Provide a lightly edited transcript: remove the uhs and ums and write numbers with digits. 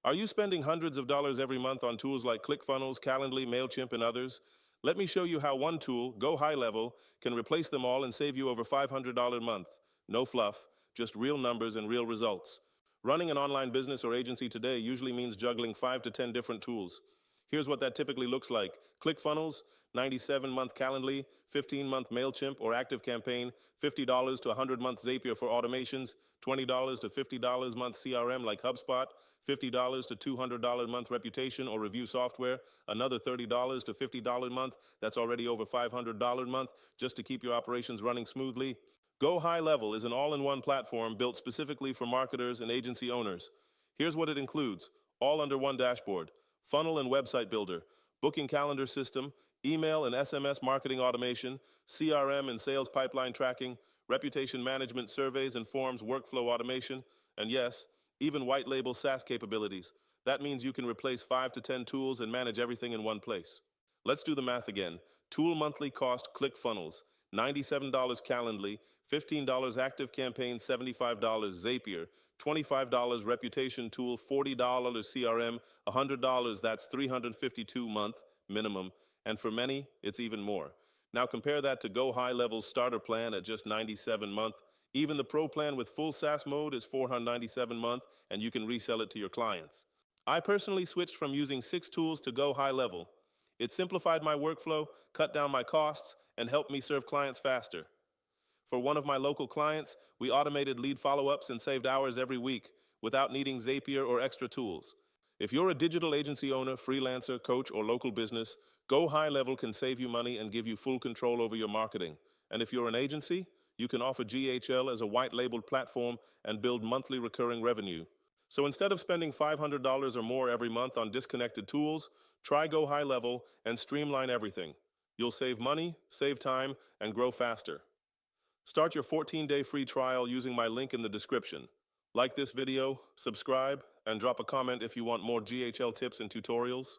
Are you spending hundreds of dollars every month on tools like ClickFunnels, Calendly, MailChimp, and others? Let me show you how one tool, Go High Level, can replace them all and save you over $500 a month. No fluff, just real numbers and real results. Running an online business or agency today usually means juggling 5 to 10 different tools. Here's what that typically looks like. ClickFunnels, 97-month Calendly, 15-month MailChimp or ActiveCampaign, $50 to $100-month Zapier for automations, $20 to $50 a month CRM like HubSpot, $50 to $200 a month reputation or review software, another $30 to $50 a month, that's already over $500 a month, just to keep your operations running smoothly. Go High Level is an all-in-one platform built specifically for marketers and agency owners. Here's what it includes, all under one dashboard. Funnel and website builder, booking calendar system, email and SMS marketing automation, CRM and sales pipeline tracking, reputation management surveys and forms workflow automation, and yes, even white label SaaS capabilities. That means you can replace 5 to 10 tools and manage everything in one place. Let's do the math again. Tool monthly cost ClickFunnels, $97 Calendly, $15 ActiveCampaign, $75 Zapier, $25 Reputation Tool, $40 CRM, $100, that's $352 month minimum, and for many, it's even more. Now compare that to Go High Level's starter plan at just $97 month. Even the Pro plan with full SaaS mode is $497 month, and you can resell it to your clients. I personally switched from using 6 tools to Go High Level. It simplified my workflow, cut down my costs, and helped me serve clients faster. For one of my local clients, we automated lead follow-ups and saved hours every week without needing Zapier or extra tools. If you're a digital agency owner, freelancer, coach, or local business, Go High Level can save you money and give you full control over your marketing. And if you're an agency, you can offer GHL as a white-labeled platform and build monthly recurring revenue. So instead of spending $500 or more every month on disconnected tools, try Go High Level and streamline everything. You'll save money, save time, and grow faster. Start your 14-day free trial using my link in the description. Like this video, subscribe, and drop a comment if you want more GHL tips and tutorials.